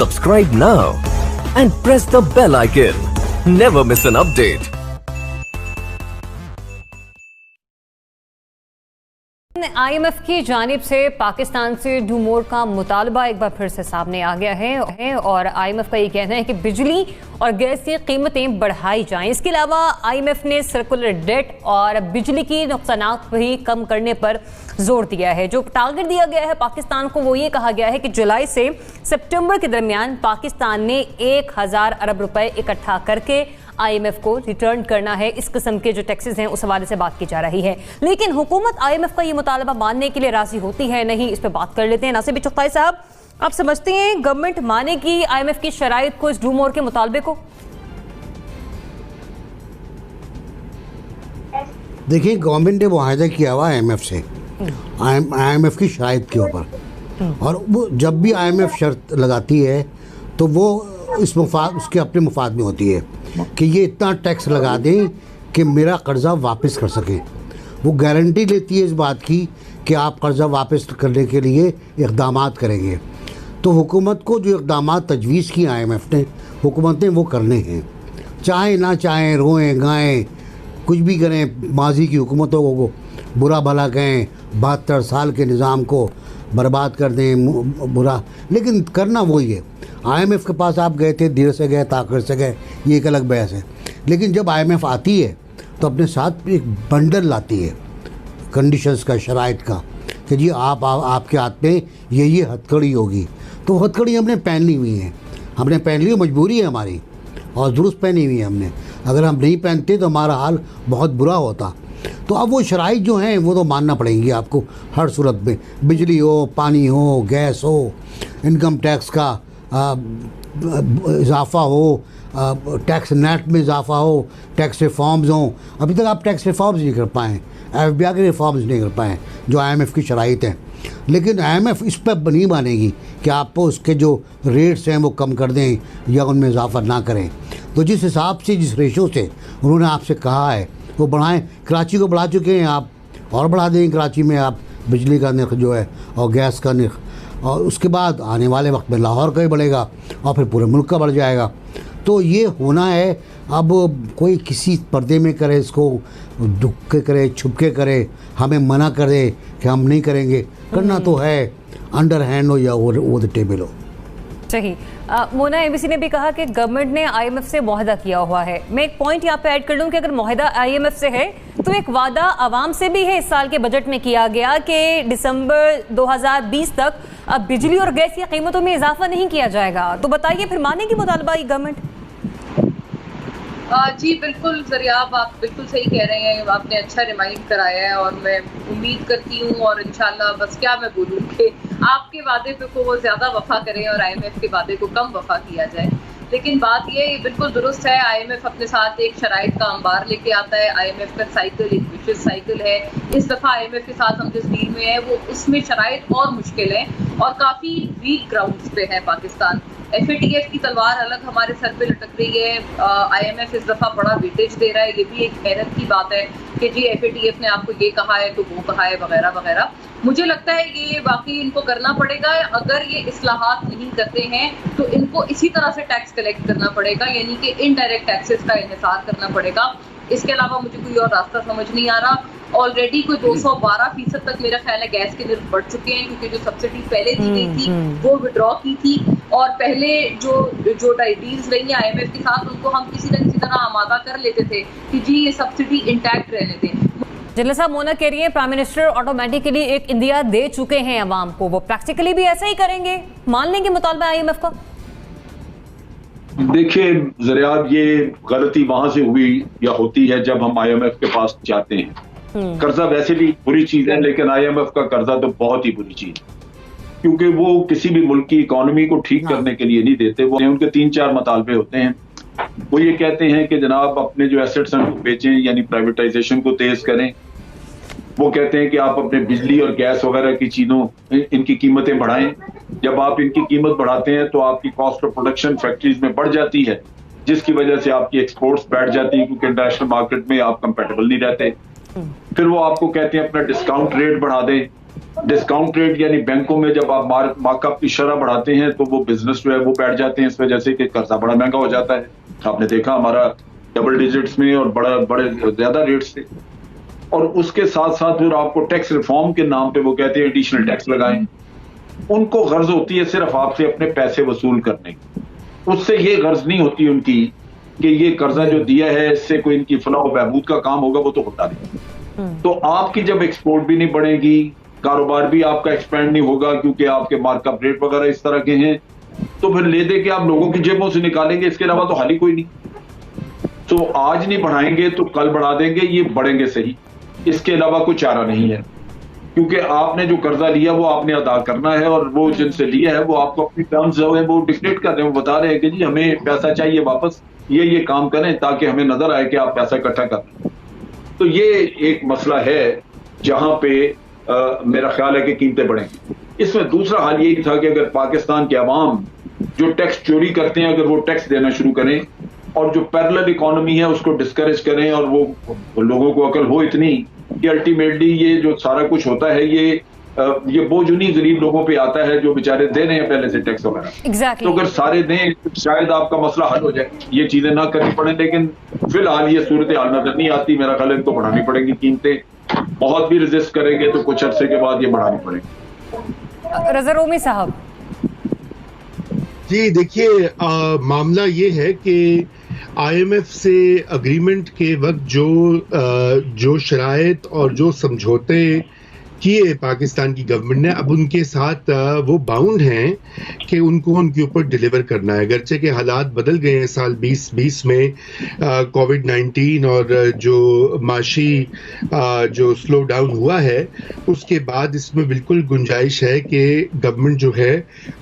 Subscribe now and press the bell icon. Never miss an update. IMF की जानिब से पाकिस्तान से डू मोर का मुतालबा एक बार फिर से सामने आ गया है और IMF का ये कहना है कि बिजली और गैस की कीमतें बढ़ाई जाएं। इसके अलावा IMF ने सर्कुलर डेट और बिजली की नुकसानात भी कम करने पर जोर दिया है। जो टारगेट दिया गया है पाकिस्तान को वो ये कहा गया है कि जुलाई से सितंबर के दरमियान पाकिस्तान ने 1000 अरब रुपए इकट्ठा करके IMF को रिटर्न करना है। इस किस्म के जो टैक्सेस हैं उस हवाले से बात की जा रही है, लेकिन हुकूमत IMF का ये मुतालबा मानने के लिए राजी होती है नहीं, इस पर बात कर लेते हैं। नासिर चुगताई साहब, आप समझते हैं गवर्नमेंट मानेगी IMF की शराइत को, इस डू मोर के मुतालबे को? देखिए, गवर्नमेंट ने मुआहदा किया हुआ IMF से, IMF की शराइत के ऊपर, और वो जब भी IMF शर्त लगाती है तो वो इस मुफाद उसके अपने मुफाद में होती है कि ये इतना टैक्स लगा दें कि मेरा कर्जा वापस कर सकें। वो गारंटी लेती है इस बात की कि आप कर्जा वापस करने के लिए इक़दाम करेंगे। तो हुकूमत को जो इक़दाम तजवीज़ किए IMF ने, हुकूमत ने वो करने हैं, चाहे ना चाहें, रोएं गाएं, कुछ भी करें, माजी की हुकूमतों को बुरा भला कहें, 72 साल के निज़ाम को बर्बाद कर दें बुरा, लेकिन करना वही है। IMF के पास आप गए थे, देर से गए ताकर से गए, ये एक अलग बहस है, लेकिन जब IMF आती है तो अपने साथ एक बंडल लाती है कंडीशंस का, शराइत का, कि जी आपके हाथ में ये हथकड़ी होगी। तो हथकड़ी हमने पहन ली हुई है, हमने पहन ली, मजबूरी है हमारी, और दुरुस्त पहनी हुई है हमने। अगर हम नहीं पहनते तो हमारा हाल बहुत बुरा होता। तो अब वो शराइत जो हैं वो तो मानना पड़ेंगी आपको हर सूरत में, बिजली हो, पानी हो, गैस हो, इनकम टैक्स का इजाफ़ा हो, टैक्स नेट में इजाफ़ा हो, टैक्स रिफॉर्म्स हों। अभी तक आप टैक्स रिफॉर्म्स नहीं कर पाएँ, FBI के रिफॉर्म्स नहीं कर पाएँ जो IMF की शराइत हैं। लेकिन IMF इस पर नहीं मानेगी कि आपको उसके जो रेट्स हैं वो कम कर दें या उनमें इजाफ़ा ना करें। तो जिस हिसाब से, जिस रेशो से उन्होंने आपसे कहा है वो बढ़ाएं। कराची को बढ़ा चुके हैं आप, और बढ़ा दें कराची में आप बिजली का निर्ख जो है और गैस का निर्ख, और उसके बाद आने वाले वक्त में लाहौर का ही बढ़ेगा और फिर पूरे मुल्क का बढ़ जाएगा। तो ये होना है। अब कोई किसी पर्दे में करे, इसको दुख के करे, छुप के करे, हमें मना करे कि हम नहीं करेंगे, करना तो है अंडर हैंड हो या ओवर द टेबल हो। सही। मोना, ABC ने भी कहा कि गवर्नमेंट ने IMF से मुआहदा किया हुआ है। मैं एक पॉइंट यहाँ पे ऐड कर लूँ कि अगर मुआहदा IMF से है तो एक वादा आवाम से भी है। इस साल के बजट में किया गया कि दिसंबर 2020 तक अब बिजली और गैस की कीमतों में इजाफा नहीं किया जाएगा। तो बताइए, फिर मानेगी मुतालबा ये गवर्नमेंट? जी बिल्कुल ज़रियाब, आप बिल्कुल सही कह रहे हैं, आपने अच्छा रिमाइंड कराया है, और मैं उम्मीद करती हूँ और इंशाल्लाह, बस क्या मैं बोलूँ कि आपके वादे पे को वो ज़्यादा वफा करें और IMF के वादे को कम वफा किया जाए। लेकिन बात ये बिल्कुल दुरुस्त है, IMF अपने साथ एक शराइत का अंबार लेके आता है। IMF का साइकिल एक विशियस साइकिल है। इस दफ़ा IMF के साथ हम जिस डील में है वो उसमें शराइत और मुश्किल है और काफ़ी वीक ग्राउंड्स पे है पाकिस्तान। FATF की तलवार अलग हमारे सर पे लटक रही है। IMF इस दफ़ा बड़ा वेटेज दे रहा है, ये भी एक हैरत की बात है कि जी FATF ने आपको ये कहा है तो वो कहा है वगैरह वगैरह। मुझे लगता है ये वाकई इनको करना पड़ेगा। अगर ये इस्लाहात नहीं करते हैं तो इनको इसी तरह से टैक्स कलेक्ट करना पड़ेगा, यानी कि इनडायरेक्ट टैक्सेस का इन्हिसार करना पड़ेगा। इसके अलावा मुझे कोई और रास्ता समझ नहीं आ रहा। ऑलरेडी कोई 212% तक मेरा ख्याल है गैस के निर्ख बढ़ चुके हैं, क्योंकि जो सब्सिडी पहले दी गई थी वो विड्रॉ की थी, और पहले जो डील्स रही है IMF के साथ उनको हम किसी न किसी तरह आमादा कर लेते थे कि जी ये सब्सिडी इंटैक्ट रहने दें। जनरल साहब, मोना कह रही है प्राइम मिनिस्टर ऑटोमेटिकली एक इंदिया दे चुके हैं अवाम को, वो प्रैक्टिकली भी ऐसा ही करेंगे, मान लेंगे मुतालबा IMF का? देखिए ज़रियाब, ये गलती वहां से हुई या होती है जब हम IMF के पास जाते हैं। कर्जा वैसे भी बुरी चीज है, लेकिन IMF का कर्जा तो बहुत ही बुरी चीज है, क्योंकि वो किसी भी मुल्क की इकोनॉमी को ठीक करने के लिए नहीं देते। वो उनके 3-4 मुतालबे होते हैं। वो ये कहते हैं कि जनाब अपने जो एसेट्स हैं वो बेचें, यानी प्राइवेटाइजेशन को तेज करें। वो कहते हैं कि आप अपने बिजली और गैस वगैरह की चीजों, इनकी कीमतें बढ़ाएं। जब आप इनकी कीमत बढ़ाते हैं तो आपकी कॉस्ट ऑफ प्रोडक्शन फैक्ट्रीज में बढ़ जाती है, जिसकी वजह से आपकी एक्सपोर्ट्स बैठ जाती है, क्योंकि इंटरनेशनल मार्केट में आप कंपेटेबल नहीं रहते। फिर वो आपको कहते हैं अपना डिस्काउंट रेट बढ़ा दें, डिस्काउंट रेट यानी बैंकों में जब आप मार्कअप की शरह बढ़ाते हैं तो वो बिजनेस जो है वो बैठ जाते हैं इस वजह से कि कर्जा बड़ा महंगा हो जाता है। आपने देखा हमारा डबल डिजिट्स में और बड़े ज्यादा रेट्स थे। और उसके साथ साथ फिर आपको टैक्स रिफॉर्म के नाम पे वो कहते हैं एडिशनल टैक्स लगाएं। उनको गर्ज होती है सिर्फ आपसे अपने पैसे वसूल करने की, उससे ये गर्ज नहीं होती उनकी कि ये कर्जा जो दिया है इससे कोई इनकी फलाह बहबूद का काम होगा, वो तो होता नहीं। तो आपकी जब एक्सपोर्ट भी नहीं बढ़ेगी, कारोबार भी आपका एक्सपेंड नहीं होगा क्योंकि आपके मार्कअप रेट वगैरह इस तरह के हैं, तो फिर ले दे के आप लोगों की जेबों से निकालेंगे, इसके अलावा तो हाल ही कोई नहीं। तो आज नहीं बढ़ाएंगे तो कल बढ़ा देंगे, ये बढ़ेंगे सही, इसके अलावा कोई चारा नहीं है। क्योंकि आपने जो कर्जा लिया वो आपने अदा करना है और वो जिनसे लिया है वो आपको अपनी टर्म्स जो है वो डिक्टेट कर रहे हैं, वो बता रहे हैं कि जी हमें पैसा चाहिए वापस, ये काम करें ताकि हमें नजर आए कि आप पैसा इकट्ठा कर रहे हैं। तो ये एक मसला है जहां पे मेरा ख्याल है कि कीमतें बढ़ेंगी। इसमें दूसरा हाल यही था कि अगर पाकिस्तान के अवाम जो टैक्स चोरी करते हैं अगर वो टैक्स देना शुरू करें और जो पैरेलल इकोनॉमी है उसको डिस्करेज करें और वो लोगों को अकल हो इतनी कि अल्टीमेटली ये जो सारा कुछ होता है ये बोझ उन्हीं गरीब लोगों पे आता है जो बेचारे दे रहे हैं पहले से टैक्स वगैरह। तो अगर सारे दें तो शायद आपका मसला हल हो जाए, ये चीजें ना करनी पड़े। लेकिन फिलहाल ये सूरत हाल नजर नहीं आती। मेरा ख्याल है इनको बढ़ानी पड़ेगी कीमतें, बहुत भी रेजिस्ट करेंगे तो कुछ अरसे के बाद ये बढ़ानी पड़ेगी। रज़ा रोमी साहब जी देखिए, मामला ये है कि IMF से अग्रीमेंट के वक्त जो शराइत और जो समझौते किए पाकिस्तान की गवर्नमेंट ने, अब उनके साथ वो बाउंड हैं कि उनको उनके ऊपर डिलीवर करना है। अगरचे के हालात बदल गए हैं साल 2020 में, कोविड-19 और जो माशी जो स्लो डाउन हुआ है उसके बाद इसमें बिल्कुल गुंजाइश है कि गवर्नमेंट जो है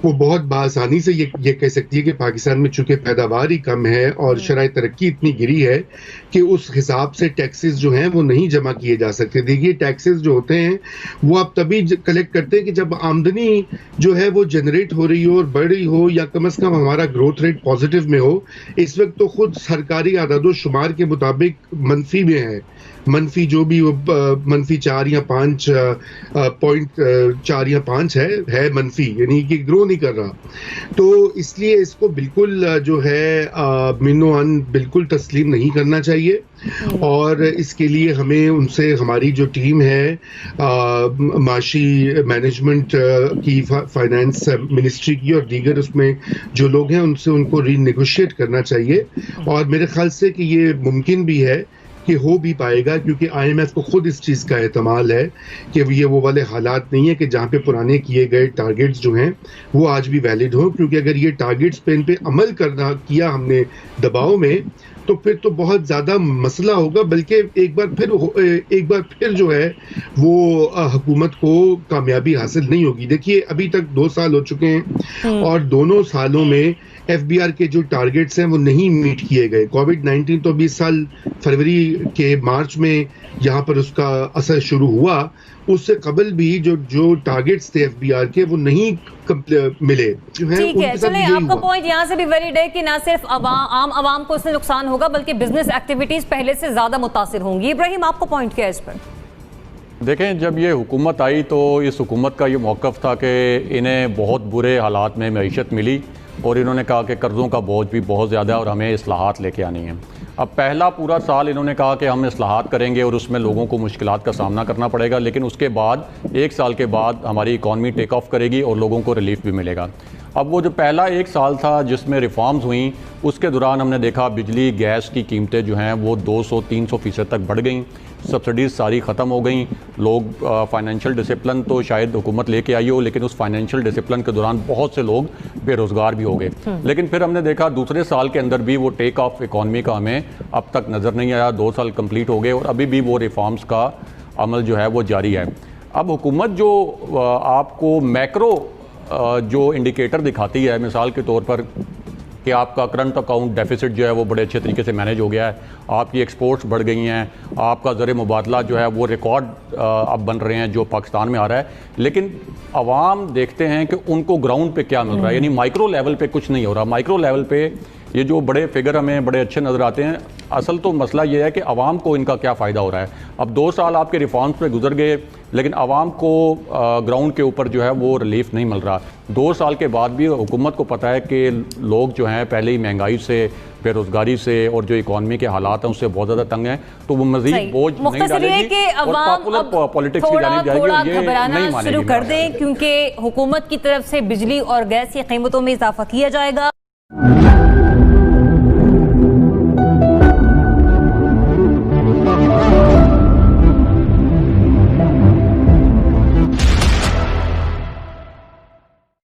वो बहुत बासानी से ये कह सकती है कि पाकिस्तान में चूंकि पैदावार ही कम है और शराय तरक्की इतनी गिरी है कि उस हिसाब से टैक्सेस जो हैं वो नहीं जमा किए जा सकते। देखिए, टैक्सेस जो होते हैं वो आप तभी कलेक्ट करते हैं कि जब आमदनी जो है वो जनरेट हो रही हो और बढ़ रही हो, या कम से कम हमारा ग्रोथ रेट पॉजिटिव में हो। इस वक्त तो खुद सरकारी आदादो शुमार के मुताबिक मनफी में है, मनफी जो भी मनफी 4 या 5 पॉइंट 4 या 5 है मनफी, यानी कि ग्रो नहीं कर रहा। तो इसलिए इसको बिल्कुल जो है मिनोअन बिल्कुल तस्लीम नहीं करना चाहिए और इसके लिए हमें उनसे, हमारी जो टीम है माशी मैनेजमेंट की, फाइनेंस मिनिस्ट्री की और दीगर उसमें जो लोग हैं उनसे उनको रीनेगोशिएट करना चाहिए। और मेरे ख्याल से कि ये मुमकिन भी है कि हो भी पाएगा, क्योंकि IMF को खुद इस चीज़ का एहतमाल है कि ये वो वाले हालात नहीं है कि जहाँ पे पुराने किए गए टारगेट्स जो हैं वो आज भी वैलिड हो। क्योंकि अगर ये टारगेट्स पे इन पे अमल किया हमने दबाव में, तो फिर तो बहुत ज़्यादा मसला होगा। बल्कि एक बार फिर जो है वो हुकूमत को कामयाबी हासिल नहीं होगी। देखिए, अभी तक 2 साल हो चुके हैं और दोनों सालों में FBR के जो टारगेट्स हैं वो नहीं मीट किए गए। कोविड-19 तो 20 साल फरवरी के मार्च में यहाँ पर उसका असर शुरू हुआ, उससे कबल भी जो टारगेट्स थे FBR के वो नहीं मिले जो है। ठीक है, चलिए, आपका पॉइंट यहाँ से भी वैलिड है कि ना सिर्फ आम आवाम को इससे नुकसान होगा बल्कि बिजनेस एक्टिविटीज पहले से ज्यादा मुतासिर होंगी। इब्राहिम, आपका पॉइंट क्या है इस पर? देखें, जब ये हुकूमत आई तो इस हुकूमत का ये मौक़िफ़ था कि इन्हें बहुत बुरे हालात में मईशत मिली और इन्होंने कहा कि कर्ज़ों का बोझ भी बहुत ज़्यादा है और हमें इस्लाहात लेके आनी है। अब पहला पूरा साल इन्होंने कहा कि हम इस्लाहात करेंगे और उसमें लोगों को मुश्किलात का सामना करना पड़ेगा, लेकिन उसके बाद 1 साल के बाद हमारी इकॉनमी टेक ऑफ करेगी और लोगों को रिलीफ भी मिलेगा। अब वो जो पहला 1 साल था जिसमें रिफॉर्म्स हुई, उसके दौरान हमने देखा बिजली गैस की कीमतें जो हैं वो 200-300% तक बढ़ गई, सब्सिडीज़ सारी ख़त्म हो गई। लोग फाइनेंशियल डिसिप्लिन तो शायद हुकूमत लेके आई हो, लेकिन उस फाइनेंशियल डिसिप्लिन के दौरान बहुत से लोग बेरोज़गार भी हो गए। लेकिन फिर हमने देखा दूसरे साल के अंदर भी वो टेक ऑफ इकॉनमी का हमें अब तक नज़र नहीं आया। 2 साल कंप्लीट हो गए और अभी भी वो रिफॉर्म्स का अमल जो है वो जारी है। अब हुकूमत जो आपको मैक्रो जो इंडिकेटर दिखाती है, मिसाल के तौर पर कि आपका करंट अकाउंट डेफिसिट जो है वो बड़े अच्छे तरीके से मैनेज हो गया है, आपकी एक्सपोर्ट्स बढ़ गई हैं, आपका ज़र मुबादला जो है वो रिकॉर्ड अब बन रहे हैं जो पाकिस्तान में आ रहा है। लेकिन अवाम देखते हैं कि उनको ग्राउंड पे क्या मिल रहा है, यानी माइक्रो लेवल पे कुछ नहीं हो रहा। माइक्रो लेवल पे ये जो बड़े फिगर हमें बड़े अच्छे नज़र आते हैं, असल तो मसला ये है कि अवाम को इनका क्या फ़ायदा हो रहा है। अब 2 साल आपके रिफॉर्म्स पे गुजर गए, लेकिन आवाम को ग्राउंड के ऊपर जो है वो रिलीफ नहीं मिल रहा। 2 साल के बाद भी हुकूमत को पता है कि लोग जो हैं पहले ही महंगाई से, बेरोजगारी से और जो इकॉनमी के हालात हैं उससे बहुत ज़्यादा तंग हैं, तो वो मजीद बोझ नहीं डालेगी और पॉपुलर पॉलिटिक्स की जानिब जाएगी और ये नहीं मानेगी। शुरू कर दें क्योंकि हुकूमत की तरफ से बिजली और गैस की कीमतों में इजाफा किया जाएगा।